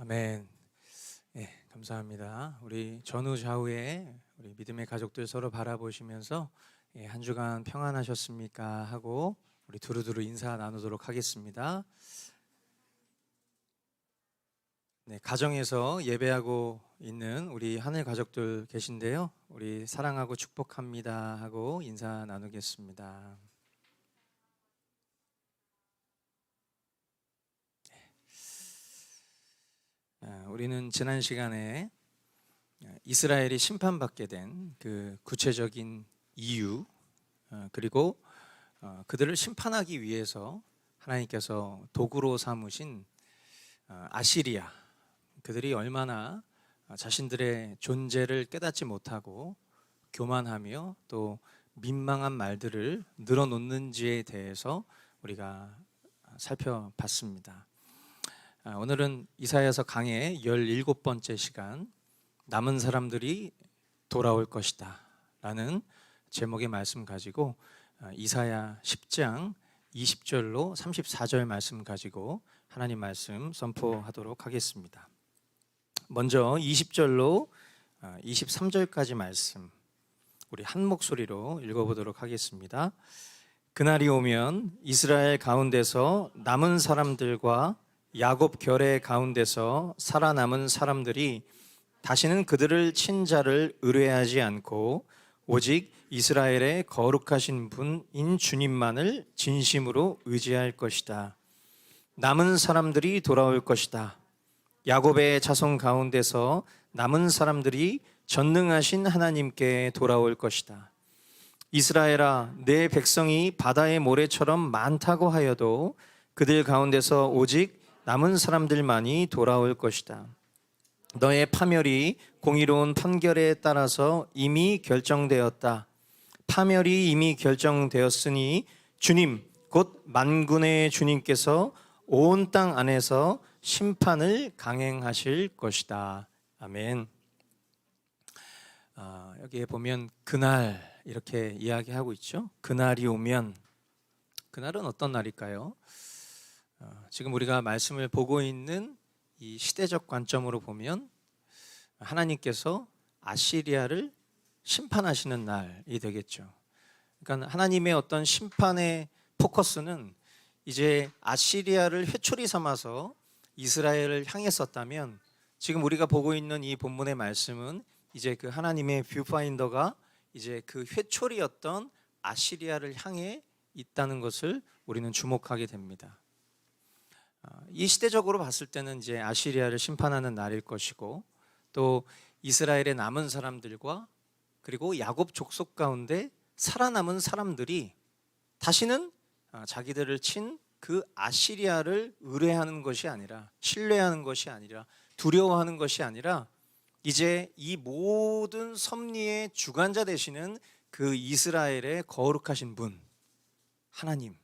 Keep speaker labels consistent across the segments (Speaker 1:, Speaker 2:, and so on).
Speaker 1: 아멘. 네, 감사합니다. 우리 전후 좌우에 우리 믿음의 가족들 서로 바라보시면서 한 주간 평안하셨습니까? 하고 우리 두루두루 인사 나누도록 하겠습니다. 네, 가정에서 예배하고 있는 우리 하늘 가족들 계신데요. 우리 사랑하고 축복합니다 하고 인사 나누겠습니다. 우리는 지난 시간에 이스라엘이 심판받게 된 그 구체적인 이유, 그리고 그들을 심판하기 위해서 하나님께서 도구로 삼으신 아시리아, 그들이 얼마나 자신들의 존재를 깨닫지 못하고 교만하며 또 민망한 말들을 늘어놓는지에 대해서 우리가 살펴봤습니다. 오늘은 이사야서 강의 17번째 시간, 남은 사람들이 돌아올 것이다 라는 제목의 말씀 가지고 이사야 10장 20절로 34절 말씀 가지고 하나님 말씀 선포하도록 하겠습니다. 먼저 20절로 23절까지 말씀 우리 한 목소리로 읽어보도록 하겠습니다. 그날이 오면 이스라엘 가운데서 남은 사람들과 야곱 결의 가운데서 살아남은 사람들이 다시는 그들을 친 자를 의뢰하지 않고 오직 이스라엘의 거룩하신 분인 주님만을 진심으로 의지할 것이다. 남은 사람들이 돌아올 것이다. 야곱의 자손 가운데서 남은 사람들이 전능하신 하나님께 돌아올 것이다. 이스라엘아, 내 백성이 바다의 모래처럼 많다고 하여도 그들 가운데서 오직 남은 사람들만이 돌아올 것이다. 너의 파멸이 공의로운 판결에 따라서 이미 결정되었다. 파멸이 이미 결정되었으니 주님, 곧 만군의 주님께서 온 땅 안에서 심판을 강행하실 것이다. 아멘. 여기에 보면 그날 이렇게 이야기하고 있죠. 그날이 오면, 그날은 어떤 날일까요? 지금 우리가 말씀을 보고 있는 이 시대적 관점으로 보면 하나님께서 아시리아를 심판하시는 날이 되겠죠. 그러니까 하나님의 어떤 심판의 포커스는 이제 아시리아를 회초리 삼아서 이스라엘을 향했었다면, 지금 우리가 보고 있는 이 본문의 말씀은 이제 그 하나님의 뷰파인더가 이제 그 회초리였던 아시리아를 향해 있다는 것을 우리는 주목하게 됩니다. 이 시대적으로 봤을 때는 이제 아시리아를 심판하는 날일 것이고, 또 이스라엘의 남은 사람들과 그리고 야곱 족속 가운데 살아남은 사람들이 다시는 자기들을 친 그 아시리아를 의뢰하는 것이 아니라, 신뢰하는 것이 아니라, 두려워하는 것이 아니라 이제 이 모든 섭리의 주관자 되시는 그 이스라엘의 거룩하신 분 하나님,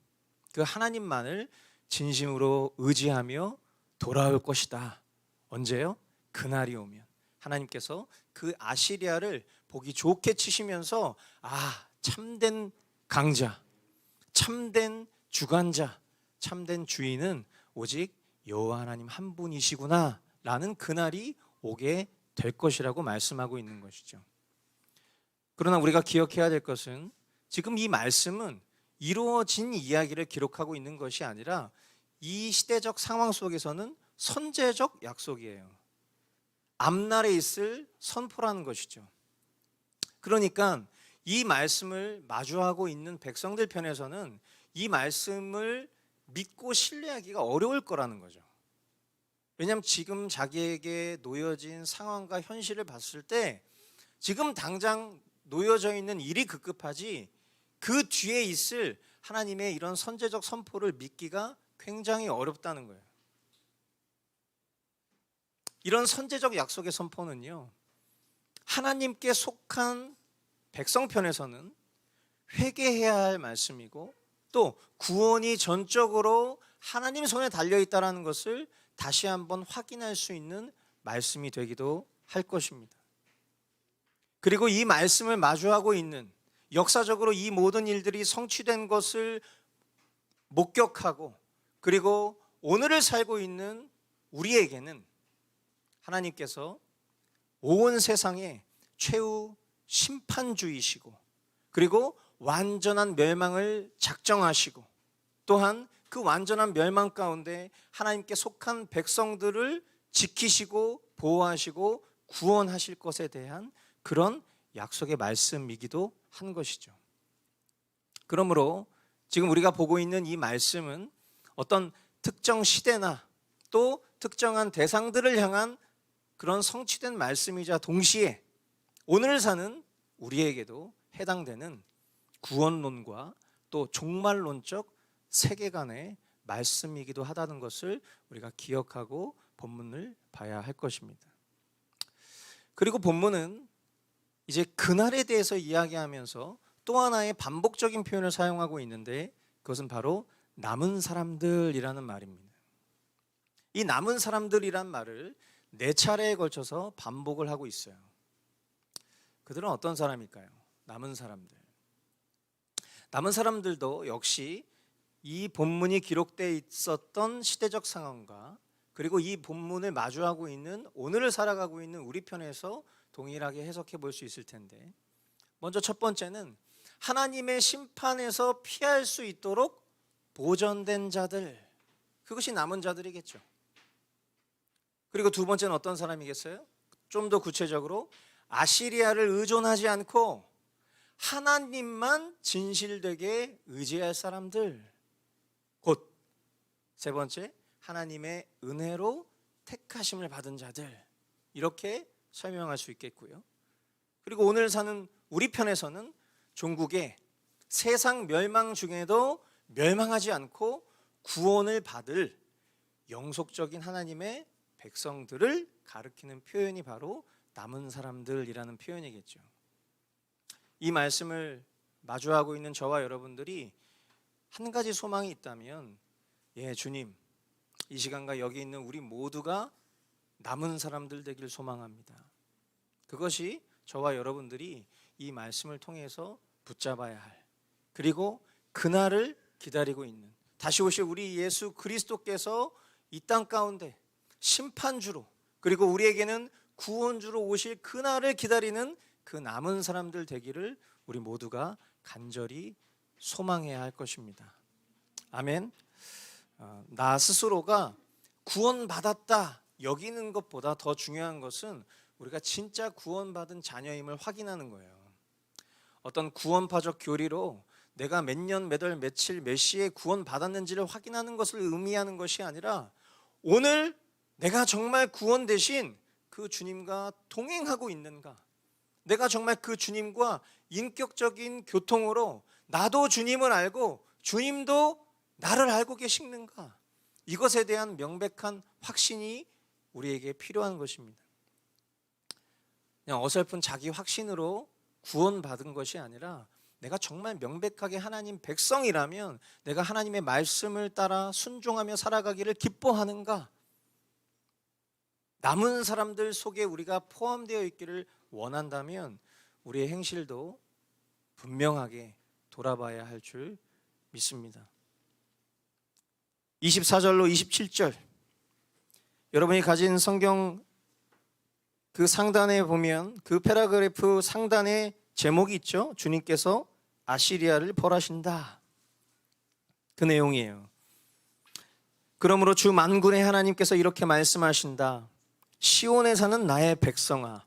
Speaker 1: 그 하나님만을 진심으로 의지하며 돌아올 것이다. 언제요? 그날이 오면 하나님께서 그 아시리아를 보기 좋게 치시면서 참된 강자, 참된 주관자, 참된 주인은 오직 여호와 하나님 한 분이시구나 라는 그날이 오게 될 것이라고 말씀하고 있는 것이죠. 그러나 우리가 기억해야 될 것은 지금 이 말씀은 이루어진 이야기를 기록하고 있는 것이 아니라 이 시대적 상황 속에서는 선제적 약속이에요. 앞날에 있을 선포라는 것이죠. 그러니까 이 말씀을 마주하고 있는 백성들 편에서는 이 말씀을 믿고 신뢰하기가 어려울 거라는 거죠. 왜냐하면 지금 자기에게 놓여진 상황과 현실을 봤을 때 지금 당장 놓여져 있는 일이 급급하지 그 뒤에 있을 하나님의 이런 선제적 선포를 믿기가 굉장히 어렵다는 거예요. 이런 선제적 약속의 선포는요, 하나님께 속한 백성 편에서는 회개해야 할 말씀이고, 또 구원이 전적으로 하나님 손에 달려있다는 것을 다시 한번 확인할 수 있는 말씀이 되기도 할 것입니다. 그리고 이 말씀을 마주하고 있는, 역사적으로 이 모든 일들이 성취된 것을 목격하고 그리고 오늘을 살고 있는 우리에게는 하나님께서 온 세상에 최후 심판주이시고 그리고 완전한 멸망을 작정하시고 또한 그 완전한 멸망 가운데 하나님께 속한 백성들을 지키시고 보호하시고 구원하실 것에 대한 그런 약속의 말씀이기도 한 것이죠. 그러므로 지금 우리가 보고 있는 이 말씀은 어떤 특정 시대나 또 특정한 대상들을 향한 그런 성취된 말씀이자 동시에 오늘 사는 우리에게도 해당되는 구원론과 또 종말론적 세계관의 말씀이기도 하다는 것을 우리가 기억하고 본문을 봐야 할 것입니다. 그리고 본문은 이제 그날에 대해서 이야기하면서 또 하나의 반복적인 표현을 사용하고 있는데 그것은 바로 남은 사람들이라는 말입니다. 이 남은 사람들이란 말을 4차례에 걸쳐서 반복을 하고 있어요. 그들은 어떤 사람일까요? 남은 사람들. 남은 사람들도 역시 이 본문이 기록되어 있었던 시대적 상황과 그리고 이 본문을 마주하고 있는 오늘을 살아가고 있는 우리 편에서 동일하게 해석해 볼 수 있을 텐데, 먼저 첫 번째는 하나님의 심판에서 피할 수 있도록 보전된 자들, 그것이 남은 자들이겠죠. 그리고 두 번째는 어떤 사람이겠어요? 좀 더 구체적으로 아시리아를 의존하지 않고 하나님만 진실되게 의지할 사람들, 곧 세 번째 하나님의 은혜로 택하심을 받은 자들, 이렇게 설명할 수 있겠고요. 그리고 오늘 사는 우리 편에서는 종국의 세상 멸망 중에도 멸망하지 않고 구원을 받을 영속적인 하나님의 백성들을 가리키는 표현이 바로 남은 사람들이라는 표현이겠죠. 이 말씀을 마주하고 있는 저와 여러분들이 한 가지 소망이 있다면, 주님, 이 시간과 여기 있는 우리 모두가 남은 사람들 되길 소망합니다. 그것이 저와 여러분들이 이 말씀을 통해서 붙잡아야 할, 그리고 그날을 기다리고 있는, 다시 오실 우리 예수 그리스도께서 이 땅 가운데 심판주로 그리고 우리에게는 구원주로 오실 그날을 기다리는 그 남은 사람들 되기를 우리 모두가 간절히 소망해야 할 것입니다. 아멘. 나 스스로가 구원받았다 여기는 것보다 더 중요한 것은 우리가 진짜 구원받은 자녀임을 확인하는 거예요. 어떤 구원파적 교리로 내가 몇 년, 몇 월, 며칠, 몇 시에 구원받았는지를 확인하는 것을 의미하는 것이 아니라 오늘 내가 정말 구원 대신 그 주님과 동행하고 있는가, 내가 정말 그 주님과 인격적인 교통으로 나도 주님을 알고 주님도 나를 알고 계시는가, 이것에 대한 명백한 확신이 우리에게 필요한 것입니다. 그냥 어설픈 자기 확신으로 구원받은 것이 아니라 내가 정말 명백하게 하나님 백성이라면 내가 하나님의 말씀을 따라 순종하며 살아가기를 기뻐하는가, 남은 사람들 속에 우리가 포함되어 있기를 원한다면 우리의 행실도 분명하게 돌아봐야 할 줄 믿습니다. 24절로 27절, 여러분이 가진 성경 그 상단에 보면 그 패러그래프 상단에 제목이 있죠. 주님께서 아시리아를 벌하신다, 그 내용이에요. 그러므로 주 만군의 하나님께서 이렇게 말씀하신다. 시온에 사는 나의 백성아,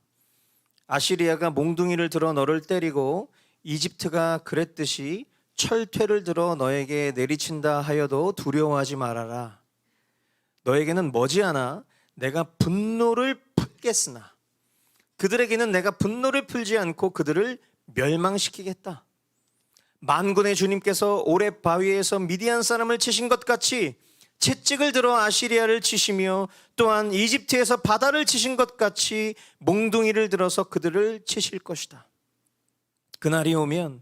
Speaker 1: 아시리아가 몽둥이를 들어 너를 때리고 이집트가 그랬듯이 철퇴를 들어 너에게 내리친다 하여도 두려워하지 말아라. 너에게는 머지않아 내가 분노를 풀겠으나 그들에게는 내가 분노를 풀지 않고 그들을 멸망시키겠다. 만군의 주님께서 오렙 바위에서 미디안 사람을 치신 것 같이 채찍을 들어 아시리아를 치시며 또한 이집트에서 바다를 치신 것 같이 몽둥이를 들어서 그들을 치실 것이다. 그날이 오면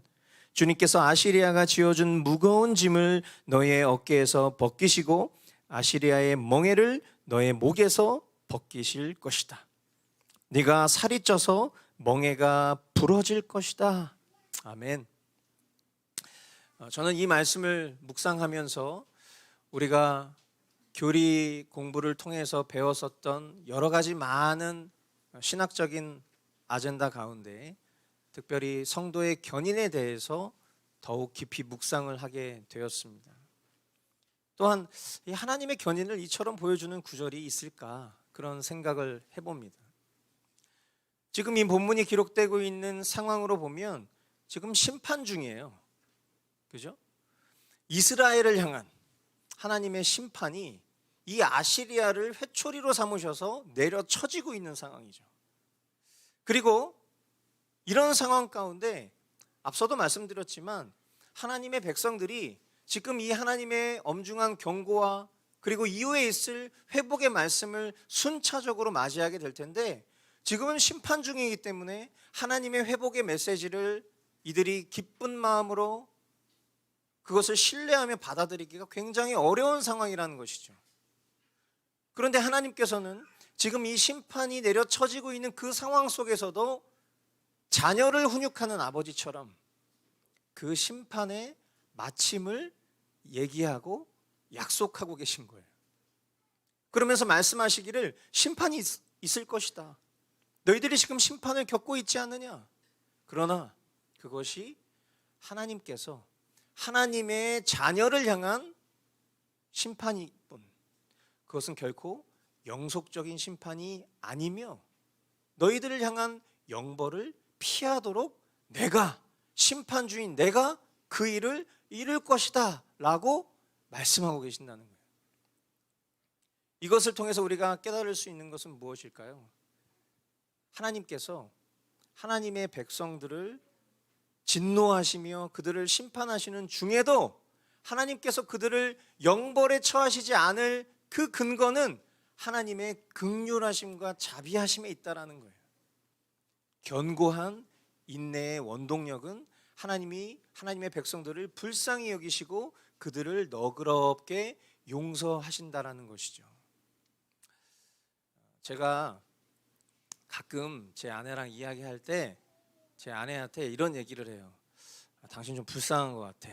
Speaker 1: 주님께서 아시리아가 지어준 무거운 짐을 너의 어깨에서 벗기시고 아시리아의 멍에를 너의 목에서 벗기실 것이다. 네가 살이 쪄서 멍에가 부러질 것이다. 아멘. 저는 이 말씀을 묵상하면서 우리가 교리 공부를 통해서 배웠었던 여러 가지 많은 신학적인 아젠다 가운데 특별히 성도의 견인에 대해서 더욱 깊이 묵상을 하게 되었습니다. 또한 이 하나님의 견인을 이처럼 보여주는 구절이 있을까 그런 생각을 해봅니다. 지금 이 본문이 기록되고 있는 상황으로 보면 지금 심판 중이에요. 그죠? 이스라엘을 향한 하나님의 심판이 이 아시리아를 회초리로 삼으셔서 내려쳐지고 있는 상황이죠. 그리고 이런 상황 가운데 앞서도 말씀드렸지만 하나님의 백성들이 지금 이 하나님의 엄중한 경고와 그리고 이후에 있을 회복의 말씀을 순차적으로 맞이하게 될 텐데 지금은 심판 중이기 때문에 하나님의 회복의 메시지를 이들이 기쁜 마음으로 그것을 신뢰하며 받아들이기가 굉장히 어려운 상황이라는 것이죠. 그런데 하나님께서는 지금 이 심판이 내려쳐지고 있는 그 상황 속에서도 자녀를 훈육하는 아버지처럼 그 심판의 마침을 얘기하고 약속하고 계신 거예요. 그러면서 말씀하시기를 심판이 있을 것이다. 너희들이 지금 심판을 겪고 있지 않느냐? 그러나 그것이 하나님께서 하나님의 자녀를 향한 심판일 뿐 그것은 결코 영속적인 심판이 아니며 너희들을 향한 영벌을 피하도록 내가 심판주인 내가 그 일을 이룰 것이다 라고 말씀하고 계신다는 거예요. 이것을 통해서 우리가 깨달을 수 있는 것은 무엇일까요? 하나님께서 하나님의 백성들을 진노하시며 그들을 심판하시는 중에도 하나님께서 그들을 영벌에 처하시지 않을 그 근거는 하나님의 긍휼하심과 자비하심에 있다라는 거예요. 견고한 인내의 원동력은 하나님의 백성들을 불쌍히 여기시고 그들을 너그럽게 용서하신다라는 것이죠. 제가 가끔 제 아내랑 이야기할 때 제 아내한테 이런 얘기를 해요. 당신 좀 불쌍한 것 같아.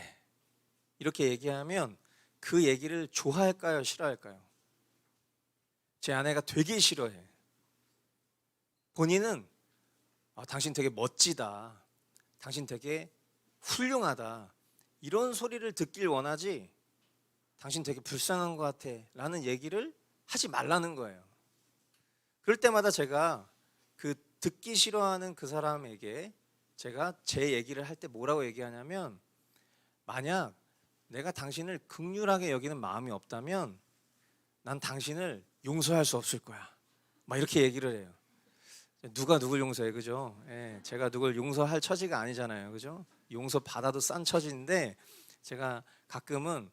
Speaker 1: 이렇게 얘기하면 그 얘기를 좋아할까요? 싫어할까요? 제 아내가 되게 싫어해. 본인은 당신 되게 멋지다. 당신 되게 훌륭하다. 이런 소리를 듣길 원하지 당신 되게 불쌍한 것 같아 라는 얘기를 하지 말라는 거예요. 그럴 때마다 제가 그 듣기 싫어하는 그 사람에게 제가 제 얘기를 할 때 뭐라고 얘기하냐면 만약 내가 당신을 긍휼하게 여기는 마음이 없다면 난 당신을 용서할 수 없을 거야. 막 이렇게 얘기를 해요. 누가 누굴 용서해, 그죠? 예, 제가 누굴 용서할 처지가 아니잖아요, 그죠? 용서 받아도 싼 처지인데 제가 가끔은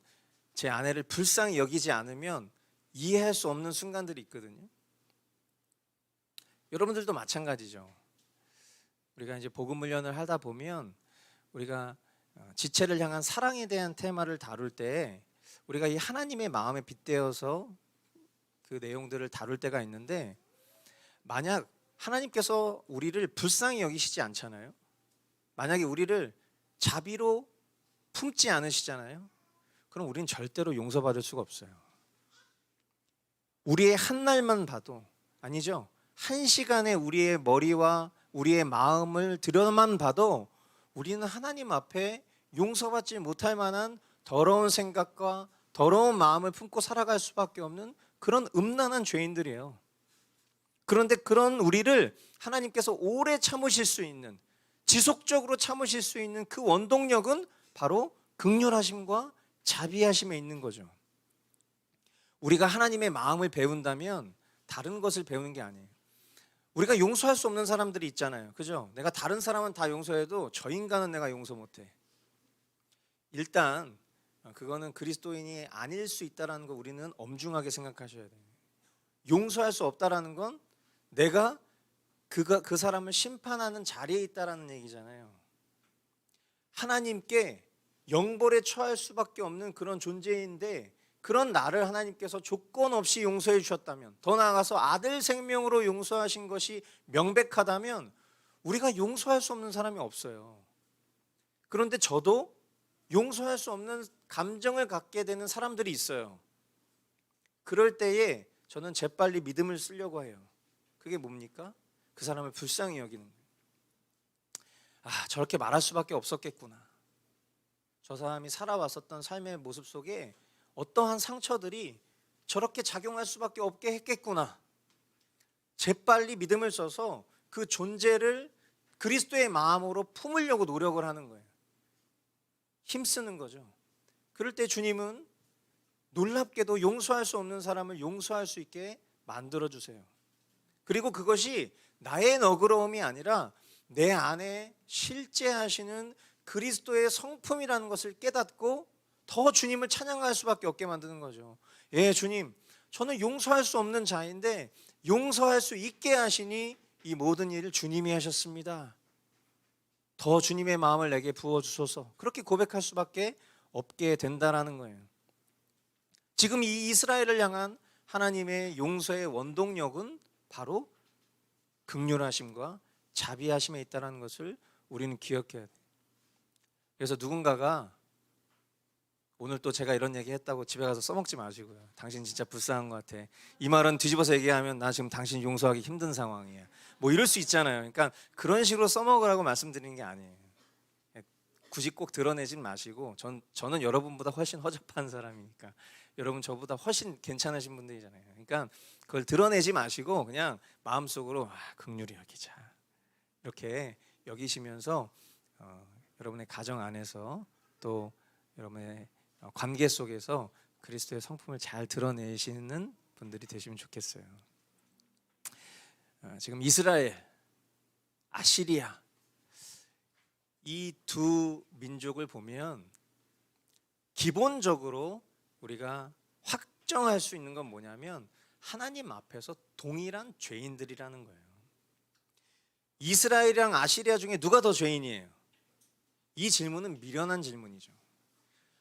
Speaker 1: 제 아내를 불쌍히 여기지 않으면 이해할 수 없는 순간들이 있거든요. 여러분들도 마찬가지죠. 우리가 이제 복음 훈련을 하다 보면 우리가 지체를 향한 사랑에 대한 테마를 다룰 때 우리가 이 하나님의 마음에 빗대어서 그 내용들을 다룰 때가 있는데 만약 하나님께서 우리를 불쌍히 여기시지 않잖아요. 만약에 우리를 자비로 품지 않으시잖아요. 그럼 우리는 절대로 용서받을 수가 없어요. 우리의 한 날만 봐도 아니죠. 한 시간에 우리의 머리와 우리의 마음을 들여만 봐도 우리는 하나님 앞에 용서받지 못할 만한 더러운 생각과 더러운 마음을 품고 살아갈 수밖에 없는 그런 음란한 죄인들이에요. 그런데 그런 우리를 하나님께서 오래 참으실 수 있는 지속적으로 참으실 수 있는 그 원동력은 바로 긍휼하심과 자비하심에 있는 거죠. 우리가 하나님의 마음을 배운다면 다른 것을 배우는 게 아니에요. 우리가 용서할 수 없는 사람들이 있잖아요. 그죠? 내가 다른 사람은 다 용서해도 저 인간은 내가 용서 못해. 일단 그거는 그리스도인이 아닐 수 있다는 거 우리는 엄중하게 생각하셔야 돼요. 용서할 수 없다는 건 내가 그 사람을 심판하는 자리에 있다는 얘기잖아요. 하나님께 영벌에 처할 수밖에 없는 그런 존재인데 그런 나를 하나님께서 조건 없이 용서해 주셨다면, 더 나아가서 아들 생명으로 용서하신 것이 명백하다면 우리가 용서할 수 없는 사람이 없어요. 그런데 저도 용서할 수 없는 감정을 갖게 되는 사람들이 있어요. 그럴 때에 저는 재빨리 믿음을 쓰려고 해요. 그게 뭡니까? 그 사람을 불쌍히 여기는 거예요. 아, 저렇게 말할 수밖에 없었겠구나. 저 사람이 살아왔었던 삶의 모습 속에 어떠한 상처들이 저렇게 작용할 수밖에 없게 했겠구나. 재빨리 믿음을 써서 그 존재를 그리스도의 마음으로 품으려고 노력을 하는 거예요. 힘쓰는 거죠. 그럴 때 주님은 놀랍게도 용서할 수 없는 사람을 용서할 수 있게 만들어주세요. 그리고 그것이 나의 너그러움이 아니라 내 안에 실제 하시는 그리스도의 성품이라는 것을 깨닫고 더 주님을 찬양할 수밖에 없게 만드는 거죠. 예, 주님, 저는 용서할 수 없는 자인데 용서할 수 있게 하시니 이 모든 일을 주님이 하셨습니다. 더 주님의 마음을 내게 부어주소서. 그렇게 고백할 수밖에 없게 된다라는 거예요. 지금 이 이스라엘을 향한 하나님의 용서의 원동력은 바로 긍휼하심과 자비하심에 있다는 것을 우리는 기억해야 돼요. 그래서 누군가가 오늘 또 제가 이런 얘기 했다고 집에 가서 써먹지 마시고요. 당신 진짜 불쌍한 것 같아. 이 말은 뒤집어서 얘기하면 나 지금 당신 용서하기 힘든 상황이야. 뭐 이럴 수 있잖아요. 그러니까 그런 식으로 써먹으라고 말씀드리는 게 아니에요. 굳이 꼭 드러내진 마시고 저는 여러분보다 훨씬 허접한 사람이니까 여러분 저보다 훨씬 괜찮으신 분들이잖아요. 그러니까 그걸 드러내지 마시고 그냥 마음속으로 긍휼히 여기자 이렇게 여기시면서 여러분의 가정 안에서 또 여러분의 관계 속에서 그리스도의 성품을 잘 드러내시는 분들이 되시면 좋겠어요. 지금 이스라엘, 아시리아 이 두 민족을 보면 기본적으로 우리가 확정할 수 있는 건 뭐냐면 하나님 앞에서 동일한 죄인들이라는 거예요. 이스라엘이랑 아시리아 중에 누가 더 죄인이에요? 이 질문은 미련한 질문이죠.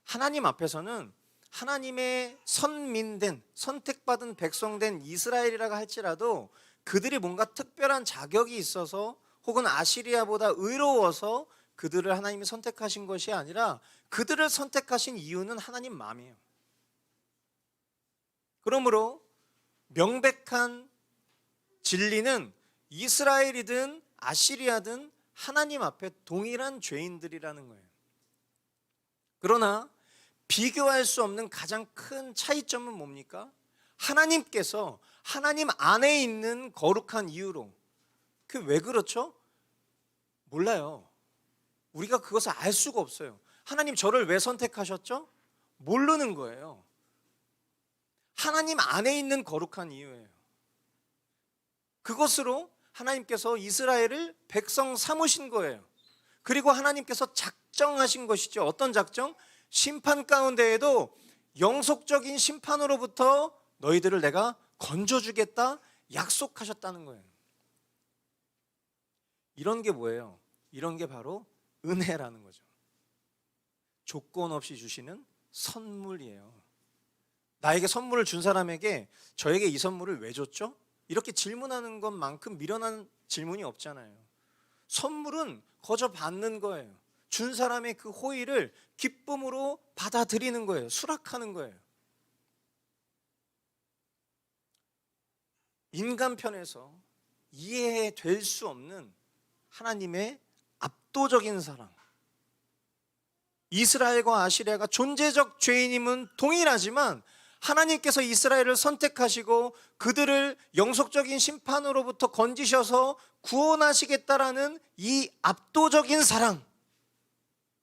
Speaker 1: 하나님 앞에서는 하나님의 선민된 선택받은 백성된 이스라엘이라고 할지라도 그들이 뭔가 특별한 자격이 있어서 혹은 아시리아보다 의로워서 그들을 하나님이 선택하신 것이 아니라 그들을 선택하신 이유는 하나님 마음이에요. 그러므로 명백한 진리는 이스라엘이든 아시리아든 하나님 앞에 동일한 죄인들이라는 거예요. 그러나 비교할 수 없는 가장 큰 차이점은 뭡니까? 하나님께서 하나님 안에 있는 거룩한 이유로. 그 왜 그렇죠? 몰라요. 우리가 그것을 알 수가 없어요. 하나님 저를 왜 선택하셨죠? 모르는 거예요. 하나님 안에 있는 거룩한 이유예요. 그것으로 하나님께서 이스라엘을 백성 삼으신 거예요. 그리고 하나님께서 작정하신 것이죠. 어떤 작정? 심판 가운데에도 영속적인 심판으로부터 너희들을 내가 건져주겠다 약속하셨다는 거예요. 이런 게 뭐예요? 이런 게 바로 은혜라는 거죠. 조건 없이 주시는 선물이에요. 나에게 선물을 준 사람에게 저에게 이 선물을 왜 줬죠? 이렇게 질문하는 것만큼 미련한 질문이 없잖아요. 선물은 거저 받는 거예요. 준 사람의 그 호의를 기쁨으로 받아들이는 거예요. 수락하는 거예요. 인간 편에서 이해될 수 없는 하나님의 압도적인 사랑. 이스라엘과 아시리아가 존재적 죄인임은 동일하지만 하나님께서 이스라엘을 선택하시고 그들을 영속적인 심판으로부터 건지셔서 구원하시겠다라는 이 압도적인 사랑,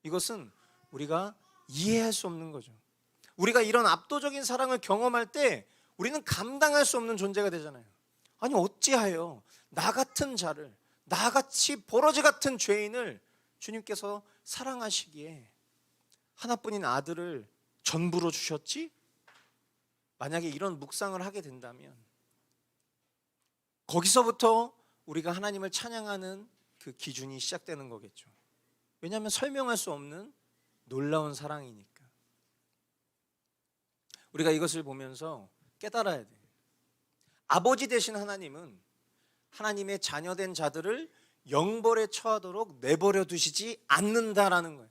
Speaker 1: 이것은 우리가 이해할 수 없는 거죠. 우리가 이런 압도적인 사랑을 경험할 때 우리는 감당할 수 없는 존재가 되잖아요. 아니 어찌하여 나 같은 자를, 나같이 버러지 같은 죄인을 주님께서 사랑하시기에 하나뿐인 아들을 전부로 주셨지? 만약에 이런 묵상을 하게 된다면 거기서부터 우리가 하나님을 찬양하는 그 기준이 시작되는 거겠죠. 왜냐하면 설명할 수 없는 놀라운 사랑이니까. 우리가 이것을 보면서 깨달아야 돼요. 아버지 되신 하나님은 하나님의 자녀된 자들을 영벌에 처하도록 내버려 두시지 않는다라는 거예요.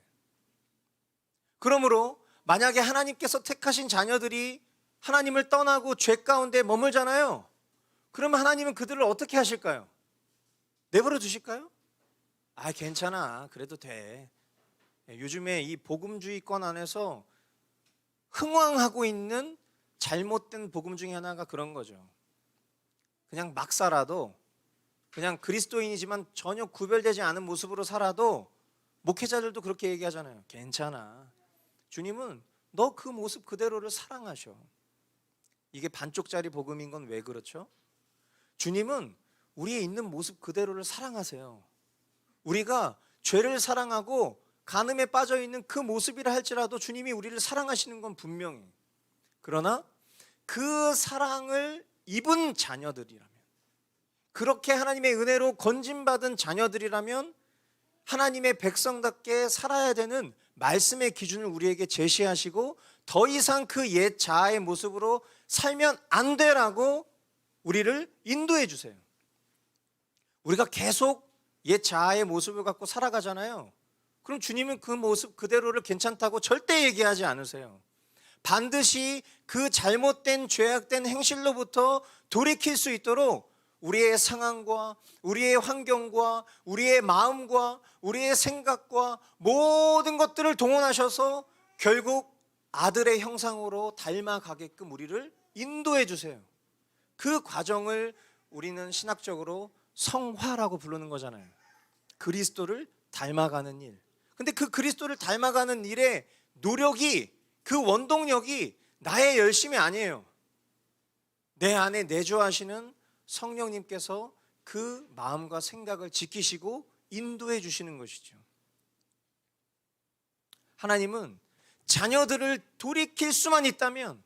Speaker 1: 그러므로 만약에 하나님께서 택하신 자녀들이 하나님을 떠나고 죄 가운데 머물잖아요. 그러면 하나님은 그들을 어떻게 하실까요? 내버려 두실까요? 아, 괜찮아. 그래도 돼. 요즘에 이 복음주의권 안에서 흥왕하고 있는 잘못된 복음 중에 하나가 그런 거죠. 그냥 막 살아도, 그냥 그리스도인이지만 전혀 구별되지 않은 모습으로 살아도 목회자들도 그렇게 얘기하잖아요. 괜찮아. 주님은 너 그 모습 그대로를 사랑하셔. 이게 반쪽짜리 복음인 건 왜 그렇죠? 주님은 우리의 있는 모습 그대로를 사랑하세요. 우리가 죄를 사랑하고 간음에 빠져 있는 그 모습이라 할지라도 주님이 우리를 사랑하시는 건 분명히. 그러나 그 사랑을 입은 자녀들이라면, 그렇게 하나님의 은혜로 건진받은 자녀들이라면 하나님의 백성답게 살아야 되는 말씀의 기준을 우리에게 제시하시고 더 이상 그 옛 자아의 모습으로 살면 안 되라고 우리를 인도해 주세요. 우리가 계속 옛 자아의 모습을 갖고 살아가잖아요. 그럼 주님은 그 모습 그대로를 괜찮다고 절대 얘기하지 않으세요. 반드시 그 잘못된 죄악된 행실로부터 돌이킬 수 있도록 우리의 상황과 우리의 환경과 우리의 마음과 우리의 생각과 모든 것들을 동원하셔서 결국 아들의 형상으로 닮아가게끔 우리를 인도해 주세요. 그 과정을 우리는 신학적으로 성화라고 부르는 거잖아요. 그리스도를 닮아가는 일. 근데 그 그리스도를 닮아가는 일의 노력이, 그 원동력이 나의 열심이 아니에요. 내 안에 내주하시는 성령님께서 그 마음과 생각을 지키시고 인도해 주시는 것이죠. 하나님은 자녀들을 돌이킬 수만 있다면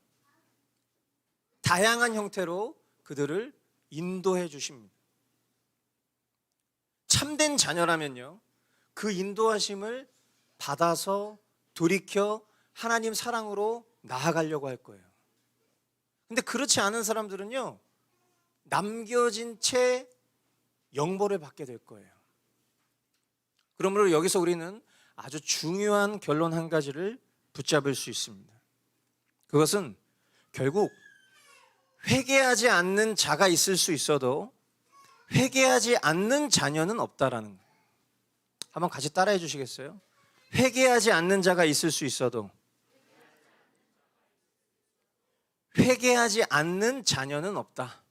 Speaker 1: 다양한 형태로 그들을 인도해 주십니다. 참된 자녀라면요, 그 인도하심을 받아서 돌이켜 하나님 사랑으로 나아가려고 할 거예요. 근데 그렇지 않은 사람들은요, 남겨진 채 영벌을 받게 될 거예요. 그러므로 여기서 우리는 아주 중요한 결론 한 가지를 붙잡을 수 있습니다. 그것은 결국 회개하지 않는 자가 있을 수 있어도 회개하지 않는 자녀는 없다라는 거예요. 한번 같이 따라해 주시겠어요? 회개하지 않는 자가 있을 수 있어도 회개하지 않는 자녀는 없다.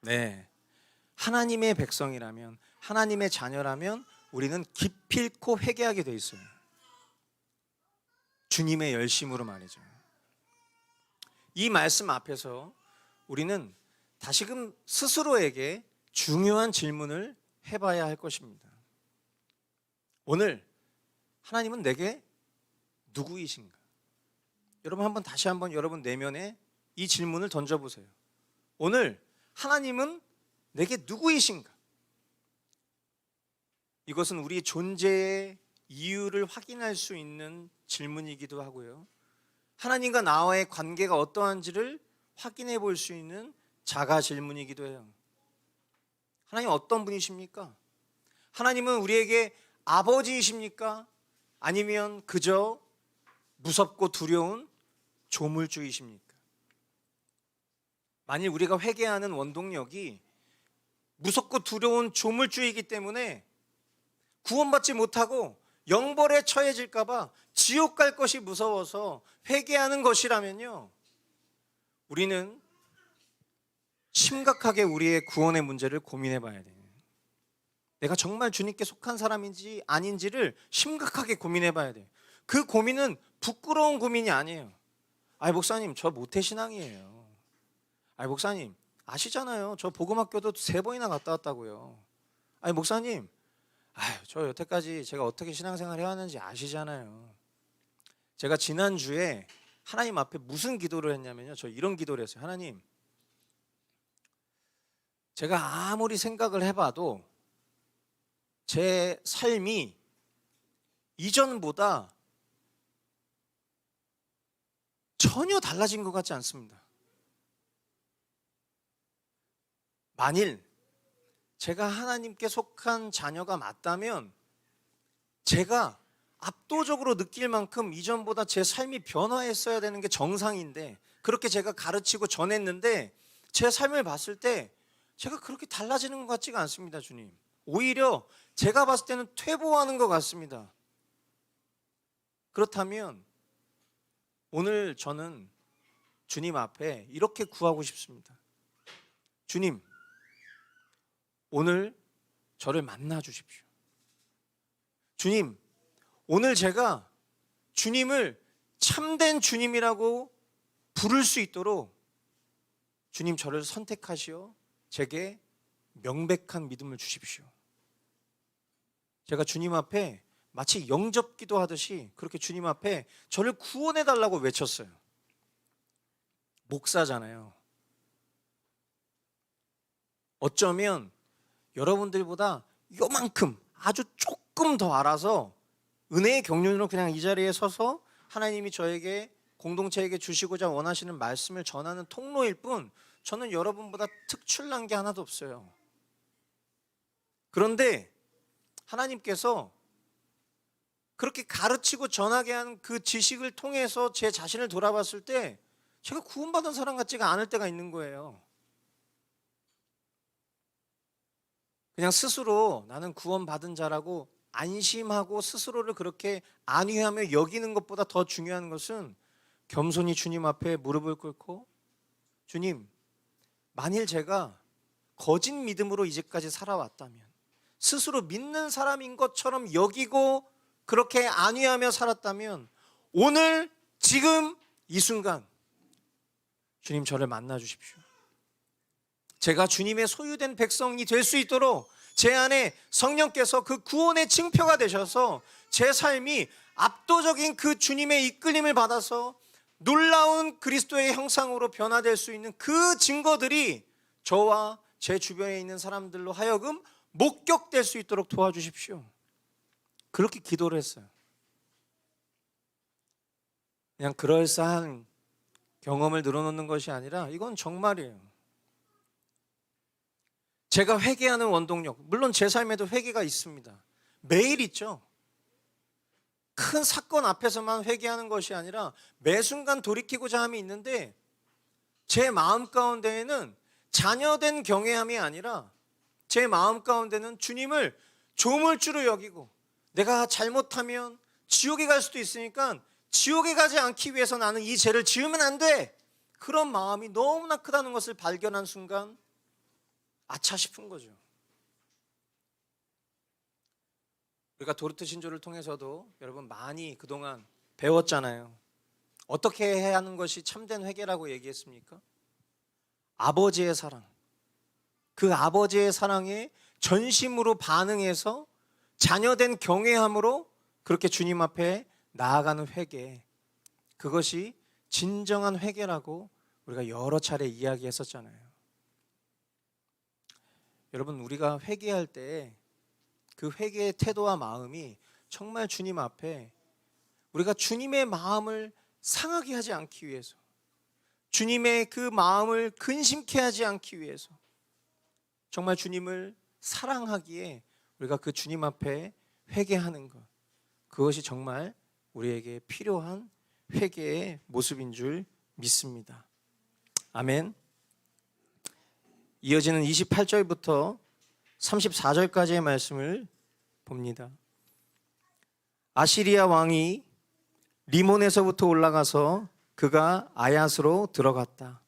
Speaker 1: 네, 하나님의 백성이라면, 하나님의 자녀라면 우리는 기필코 회개하게 돼 있어요. 주님의 열심으로 말이죠. 이 말씀 앞에서 우리는 다시금 스스로에게 중요한 질문을 해봐야 할 것입니다. 오늘 하나님은 내게 누구이신가? 여러분 한번 다시 한번 여러분 내면에 이 질문을 던져보세요. 오늘 하나님은 내게 누구이신가? 이것은 우리의 존재의 이유를 확인할 수 있는 질문이기도 하고요, 하나님과 나와의 관계가 어떠한지를 확인해 볼 수 있는 자가 질문이기도 해요. 하나님 어떤 분이십니까? 하나님은 우리에게 아버지이십니까? 아니면 그저 무섭고 두려운 조물주이십니까? 만일 우리가 회개하는 원동력이 무섭고 두려운 조물주이기 때문에 구원받지 못하고 영벌에 처해질까 봐, 지옥 갈 것이 무서워서 회개하는 것이라면요, 우리는 심각하게 우리의 구원의 문제를 고민해 봐야 돼요. 내가 정말 주님께 속한 사람인지 아닌지를 심각하게 고민해 봐야 돼요. 그 고민은 부끄러운 고민이 아니에요. 아이 목사님, 저 모태신앙이에요. 아이 목사님, 아시잖아요. 저 복음학교도 3번이나 갔다 왔다고요. 아이 목사님, 저 여태까지 제가 어떻게 신앙생활 해왔는지 아시잖아요. 제가 지난주에 하나님 앞에 무슨 기도를 했냐면요, 저 이런 기도를 했어요. 하나님, 제가 아무리 생각을 해봐도 제 삶이 이전보다 전혀 달라진 것 같지 않습니다. 만일 제가 하나님께 속한 자녀가 맞다면 제가 압도적으로 느낄 만큼 이전보다 제 삶이 변화했어야 되는 게 정상인데, 그렇게 제가 가르치고 전했는데 제 삶을 봤을 때 제가 그렇게 달라지는 것 같지가 않습니다. 주님, 오히려 제가 봤을 때는 퇴보하는 것 같습니다. 그렇다면 오늘 저는 주님 앞에 이렇게 구하고 싶습니다. 주님, 오늘 저를 만나 주십시오. 주님, 오늘 제가 주님을 참된 주님이라고 부를 수 있도록 주님 저를 선택하시어 제게 명백한 믿음을 주십시오. 제가 주님 앞에 마치 영접기도 하듯이 그렇게 주님 앞에 저를 구원해 달라고 외쳤어요. 목사잖아요. 어쩌면 여러분들보다 요만큼 아주 조금 더 알아서 은혜의 경륜으로 그냥 이 자리에 서서 하나님이 저에게 공동체에게 주시고자 원하시는 말씀을 전하는 통로일 뿐, 저는 여러분보다 특출난 게 하나도 없어요. 그런데 하나님께서 그렇게 가르치고 전하게 한 그 지식을 통해서 제 자신을 돌아봤을 때 제가 구원받은 사람 같지가 않을 때가 있는 거예요. 그냥 스스로 나는 구원받은 자라고 안심하고 스스로를 그렇게 안위하며 여기는 것보다 더 중요한 것은 겸손히 주님 앞에 무릎을 꿇고, 주님, 만일 제가 거짓 믿음으로 이제까지 살아왔다면, 스스로 믿는 사람인 것처럼 여기고 그렇게 안위하며 살았다면, 오늘 지금 이 순간 주님 저를 만나 주십시오. 제가 주님의 소유된 백성이 될 수 있도록 제 안에 성령께서 그 구원의 징표가 되셔서 제 삶이 압도적인 그 주님의 이끌림을 받아서 놀라운 그리스도의 형상으로 변화될 수 있는 그 증거들이 저와 제 주변에 있는 사람들로 하여금 목격될 수 있도록 도와주십시오. 그렇게 기도를 했어요. 그냥 그럴싸한 경험을 늘어놓는 것이 아니라 이건 정말이에요. 제가 회개하는 원동력, 물론 제 삶에도 회개가 있습니다. 매일 있죠. 큰 사건 앞에서만 회개하는 것이 아니라 매 순간 돌이키고자 함이 있는데, 제 마음 가운데에는 자녀된 경외함이 아니라 제 마음 가운데는 주님을 조물주로 여기고, 내가 잘못하면 지옥에 갈 수도 있으니까 지옥에 가지 않기 위해서 나는 이 죄를 지으면 안 돼, 그런 마음이 너무나 크다는 것을 발견한 순간 아차 싶은 거죠. 우리가 도르트 신조를 통해서도 여러분 많이 그동안 배웠잖아요. 어떻게 해야 하는 것이 참된 회개라고 얘기했습니까? 아버지의 사랑, 그 아버지의 사랑에 전심으로 반응해서 자녀된 경외함으로 그렇게 주님 앞에 나아가는 회개, 그것이 진정한 회개라고 우리가 여러 차례 이야기했었잖아요. 여러분, 우리가 회개할 때 그 회개의 태도와 마음이 정말 주님 앞에 우리가 주님의 마음을 상하게 하지 않기 위해서, 주님의 그 마음을 근심케 하지 않기 위해서, 정말 주님을 사랑하기에 우리가 그 주님 앞에 회개하는 것, 그것이 정말 우리에게 필요한 회개의 모습인 줄 믿습니다. 아멘. 이어지는 28절부터 34절까지의 말씀을 봅니다. 아시리아 왕이 리몬에서부터 올라가서 그가 아얏으로 들어갔다.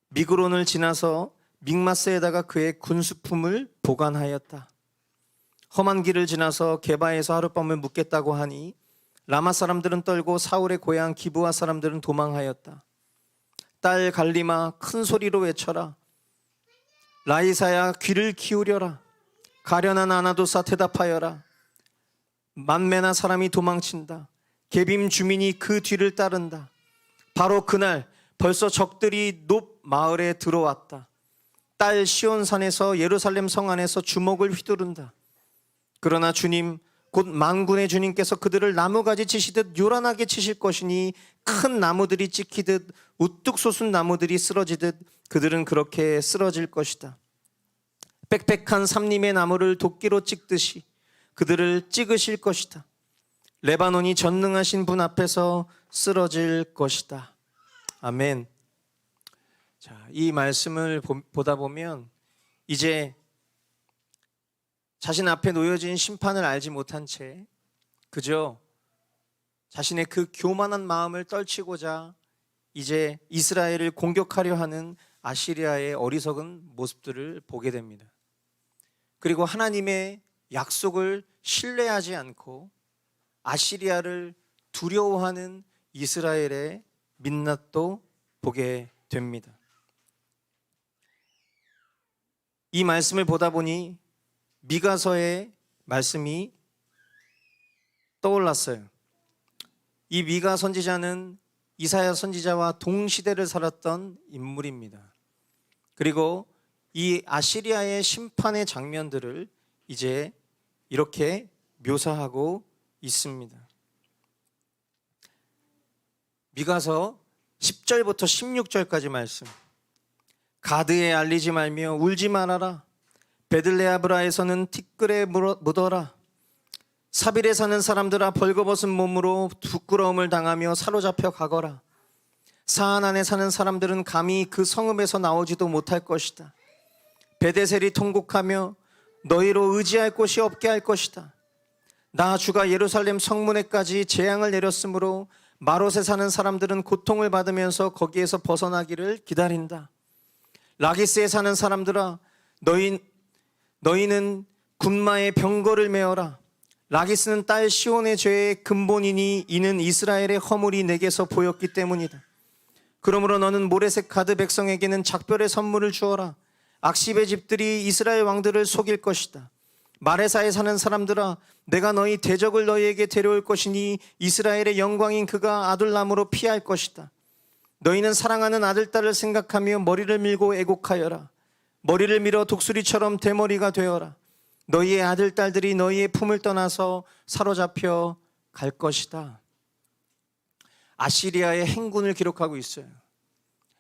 Speaker 1: 미그론을 지나서 믹마스에다가 그의 군수품을 보관하였다. 험한 길을 지나서 게바에서 하룻밤을 묵겠다고 하니 라마 사람들은 떨고 사울의 고향 기브아 사람들은 도망하였다. 딸 갈리마, 큰 소리로 외쳐라. 라이사야, 귀를 기울여라. 가련한 아나도사, 대답하여라. 만매나 사람이 도망친다. 게빔 주민이 그 뒤를 따른다. 바로 그날 벌써 적들이 높 마을에 들어왔다. 딸 시온산에서 예루살렘 성 안에서 주먹을 휘두른다. 그러나 주님, 곧 만군의 주님께서 그들을 나무가지 치시듯 요란하게 치실 것이니 큰 나무들이 찍히듯 우뚝 솟은 나무들이 쓰러지듯 그들은 그렇게 쓰러질 것이다. 빽빽한 삼림의 나무를 도끼로 찍듯이 그들을 찍으실 것이다. 레바논이 전능하신 분 앞에서 쓰러질 것이다. 아멘. 자, 이 말씀을 보다 보면 이제 자신 앞에 놓여진 심판을 알지 못한 채 그저 자신의 그 교만한 마음을 떨치고자 이제 이스라엘을 공격하려 하는 아시리아의 어리석은 모습들을 보게 됩니다. 그리고 하나님의 약속을 신뢰하지 않고 아시리아를 두려워하는 이스라엘의 민낯도 보게 됩니다. 이 말씀을 보다 보니 미가서의 말씀이 떠올랐어요. 이 미가 선지자는 이사야 선지자와 동시대를 살았던 인물입니다. 그리고 이 아시리아의 심판의 장면들을 이제 이렇게 묘사하고 있습니다. 미가서 10절부터 16절까지 말씀. 가드에 알리지 말며 울지 말아라. 베들레아브라에서는 티끌에 묻어라. 사빌에 사는 사람들아 벌거벗은 몸으로 부끄러움을 당하며 사로잡혀 가거라. 사안안에 사는 사람들은 감히 그 성읍에서 나오지도 못할 것이다. 베데셀이 통곡하며 너희로 의지할 곳이 없게 할 것이다. 나 주가 예루살렘 성문에까지 재앙을 내렸으므로 마롯에 사는 사람들은 고통을 받으면서 거기에서 벗어나기를 기다린다. 라기스에 사는 사람들아 너희는 군마의 병거를 메어라. 라기스는 딸 시온의 죄의 근본이니 이는 이스라엘의 허물이 내게서 보였기 때문이다. 그러므로 너는 모레색 가드 백성에게는 작별의 선물을 주어라. 악십의 집들이 이스라엘 왕들을 속일 것이다. 마레사에 사는 사람들아 내가 너희 대적을 너희에게 데려올 것이니 이스라엘의 영광인 그가 아둘람으로 피할 것이다. 너희는 사랑하는 아들딸을 생각하며 머리를 밀고 애곡하여라. 머리를 밀어 독수리처럼 대머리가 되어라. 너희의 아들딸들이 너희의 품을 떠나서 사로잡혀 갈 것이다. 아시리아의 행군을 기록하고 있어요.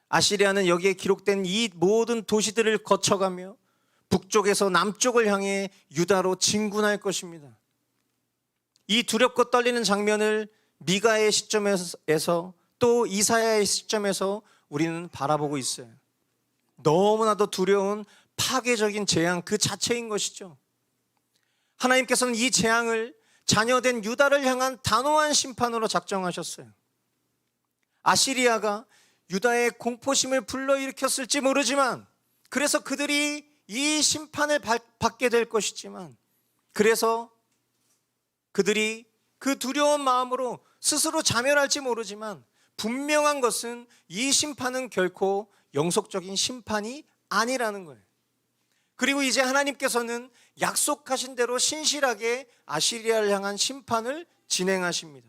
Speaker 1: 아시리아는 여기에 기록된 이 모든 도시들을 거쳐가며 북쪽에서 남쪽을 향해 유다로 진군할 것입니다. 이 두렵고 떨리는 장면을 미가의 시점에서 또 이사야의 시점에서 우리는 바라보고 있어요. 너무나도 두려운 파괴적인 재앙 그 자체인 것이죠. 하나님께서는 이 재앙을 자녀된 유다를 향한 단호한 심판으로 작정하셨어요. 아시리아가 유다의 공포심을 불러일으켰을지 모르지만 그래서 그들이 이 심판을 받게 될 것이지만 그래서 그들이 그 두려운 마음으로 스스로 자멸할지 모르지만 분명한 것은 이 심판은 결코 영속적인 심판이 아니라는 거예요. 그리고 이제 하나님께서는 약속하신 대로 신실하게 아시리아를 향한 심판을 진행하십니다.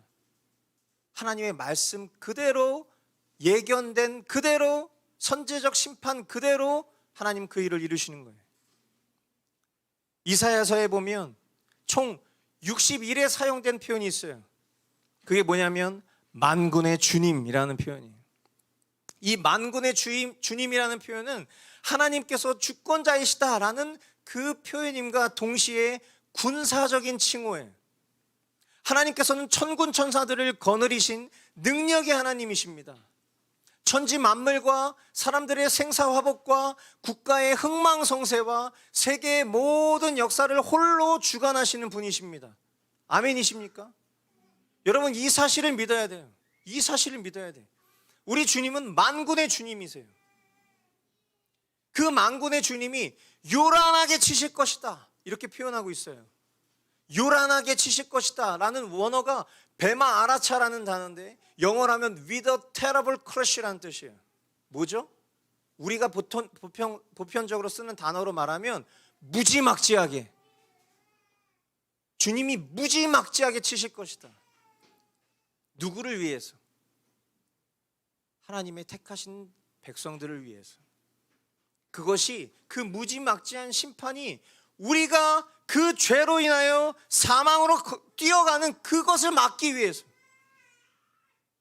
Speaker 1: 하나님의 말씀 그대로 예견된 그대로 선제적 심판 그대로 하나님 그 일을 이루시는 거예요. 이사야서에 보면 총 61에 사용된 표현이 있어요. 그게 뭐냐면 만군의 주님이라는 표현이에요. 이 만군의 주님이라는 표현은 하나님께서 주권자이시다라는 그 표현임과 동시에 군사적인 칭호예요. 하나님께서는 천군 천사들을 거느리신 능력의 하나님이십니다. 천지 만물과 사람들의 생사화복과 국가의 흥망성쇠와 세계의 모든 역사를 홀로 주관하시는 분이십니다. 아멘이십니까? 여러분 이 사실을 믿어야 돼요. 이 사실을 믿어야 돼요. 우리 주님은 만군의 주님이세요. 그 만군의 주님이 요란하게 치실 것이다 이렇게 표현하고 있어요. 요란하게 치실 것이다 라는 원어가 베마 아라차라는 단어인데 영어로 하면 with a terrible crush라는 뜻이에요. 뭐죠? 우리가 보편적으로 쓰는 단어로 말하면 무지막지하게, 주님이 무지막지하게 치실 것이다. 누구를 위해서? 하나님의 택하신 백성들을 위해서. 그것이 그 무지막지한 심판이 우리가 그 죄로 인하여 사망으로 뛰어가는 그것을 막기 위해서,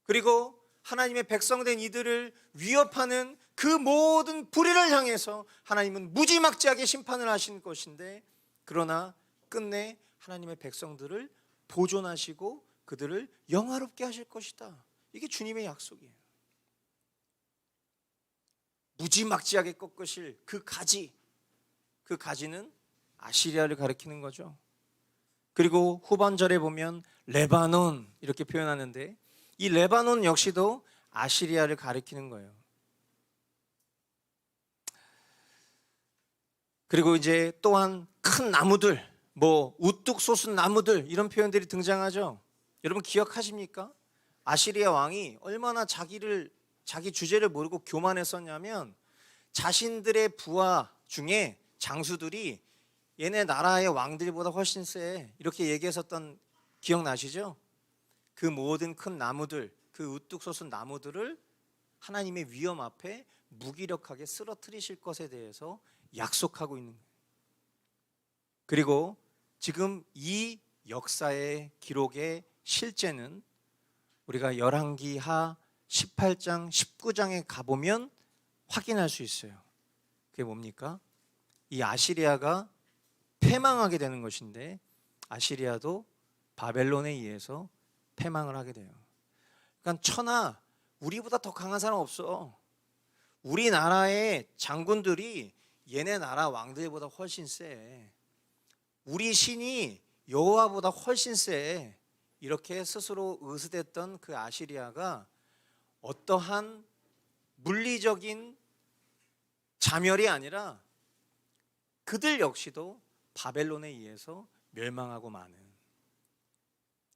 Speaker 1: 그리고 하나님의 백성된 이들을 위협하는 그 모든 불의를 향해서 하나님은 무지막지하게 심판을 하신 것인데, 그러나 끝내 하나님의 백성들을 보존하시고 그들을 영화롭게 하실 것이다. 이게 주님의 약속이에요. 무지막지하게 꺾으실 그 가지, 그 가지는 아시리아를 가리키는 거죠. 그리고 후반절에 보면 레바논 이렇게 표현하는데 이 레바논 역시도 아시리아를 가리키는 거예요. 그리고 이제 또한 큰 나무들, 뭐 우뚝 솟은 나무들 이런 표현들이 등장하죠. 여러분 기억하십니까? 아시리아 왕이 얼마나 자기 주제를 모르고 교만했었냐면 자신들의 부하 중에 장수들이 얘네 나라의 왕들보다 훨씬 세 이렇게 얘기했었던 기억나시죠? 그 모든 큰 나무들, 그 우뚝 솟은 나무들을 하나님의 위엄 앞에 무기력하게 쓰러뜨리실 것에 대해서 약속하고 있는 거예요. 그리고 지금 이 역사의 기록의 실제는 우리가 열왕기하 18장, 19장에 가보면 확인할 수 있어요. 그게 뭡니까? 이 아시리아가 패망하게 되는 것인데 아시리아도 바벨론에 의해서 패망을 하게 돼요. 그러니까 천하 우리보다 더 강한 사람 없어. 우리나라의 장군들이 얘네 나라 왕들보다 훨씬 세. 우리 신이 여호와보다 훨씬 세. 이렇게 스스로 의스댔던 그 아시리아가 어떠한 물리적인 자멸이 아니라 그들 역시도 바벨론에 의해서 멸망하고 마는,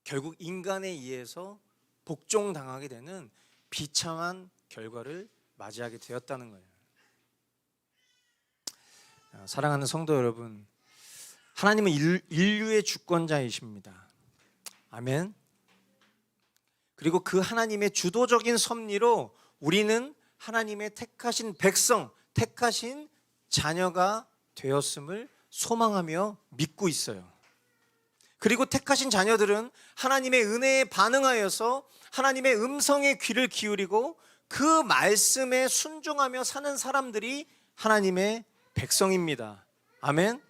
Speaker 1: 결국 인간에 의해서 복종당하게 되는 비참한 결과를 맞이하게 되었다는 거예요. 사랑하는 성도 여러분, 하나님은 인류의 주권자이십니다. 아멘. 그리고 그 하나님의 주도적인 섭리로 우리는 하나님의 택하신 백성, 택하신 자녀가 되었음을 소망하며 믿고 있어요. 그리고 택하신 자녀들은 하나님의 은혜에 반응하여서 하나님의 음성에 귀를 기울이고 그 말씀에 순종하며 사는 사람들이 하나님의 백성입니다. 아멘.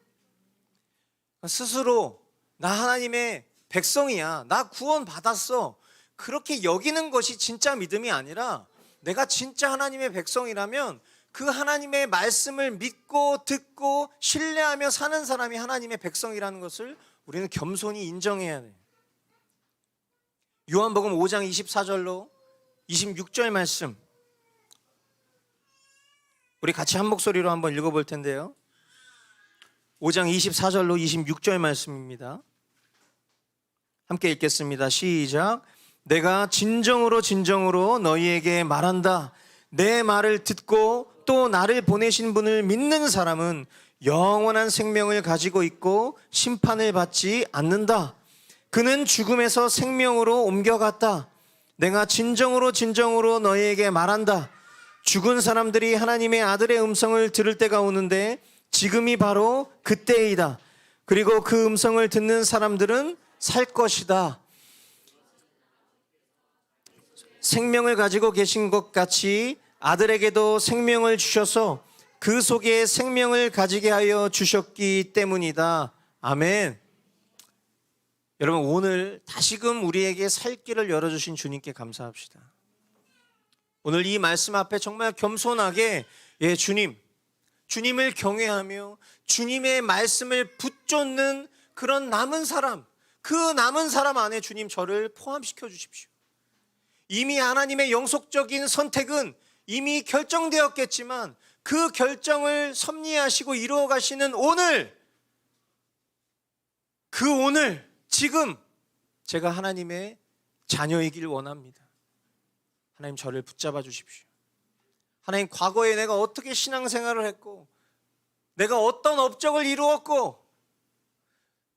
Speaker 1: 스스로 나 하나님의 백성이야, 나 구원 받았어, 그렇게 여기는 것이 진짜 믿음이 아니라 내가 진짜 하나님의 백성이라면 그 하나님의 말씀을 믿고 듣고 신뢰하며 사는 사람이 하나님의 백성이라는 것을 우리는 겸손히 인정해야 돼요. 요한복음 5장 24절로 26절 말씀 우리 같이 한 목소리로 한번 읽어볼 텐데요. 5장 24절로 26절 말씀입니다. 함께 읽겠습니다. 시작. 내가 진정으로 너희에게 말한다. 내 말을 듣고 또 나를 보내신 분을 믿는 사람은 영원한 생명을 가지고 있고 심판을 받지 않는다. 그는 죽음에서 생명으로 옮겨갔다. 내가 진정으로 너희에게 말한다. 죽은 사람들이 하나님의 아들의 음성을 들을 때가 오는데 지금이 바로 그때이다. 그리고 그 음성을 듣는 사람들은 살 것이다. 생명을 가지고 계신 것 같이 아들에게도 생명을 주셔서 그 속에 생명을 가지게 하여 주셨기 때문이다. 아멘. 여러분, 오늘 다시금 우리에게 살 길을 열어주신 주님께 감사합시다. 오늘 이 말씀 앞에 정말 겸손하게 주님을 경외하며 주님의 말씀을 붙잡는 그런 남은 사람, 그 남은 사람 안에 주님 저를 포함시켜 주십시오. 이미 하나님의 영속적인 선택은 이미 결정되었겠지만 그 결정을 섭리하시고 이루어 가시는 오늘, 그 오늘 지금 제가 하나님의 자녀이길 원합니다. 하나님 저를 붙잡아 주십시오. 하나님, 과거에 내가 어떻게 신앙생활을 했고 내가 어떤 업적을 이루었고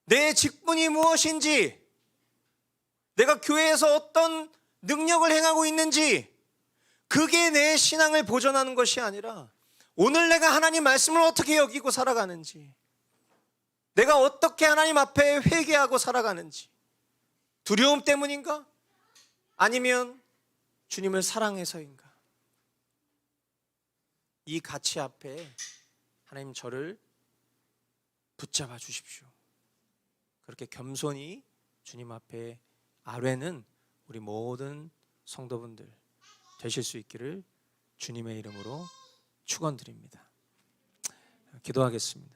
Speaker 1: 내 직분이 무엇인지, 내가 교회에서 어떤 능력을 행하고 있는지, 그게 내 신앙을 보존하는 것이 아니라 오늘 내가 하나님 말씀을 어떻게 여기고 살아가는지, 내가 어떻게 하나님 앞에 회개하고 살아가는지, 두려움 때문인가? 아니면 주님을 사랑해서인가? 이 가치 앞에 하나님 저를 붙잡아 주십시오. 그렇게 겸손히 주님 앞에 아뢰는 우리 모든 성도분들 되실 수 있기를 주님의 이름으로 축원드립니다. 기도하겠습니다.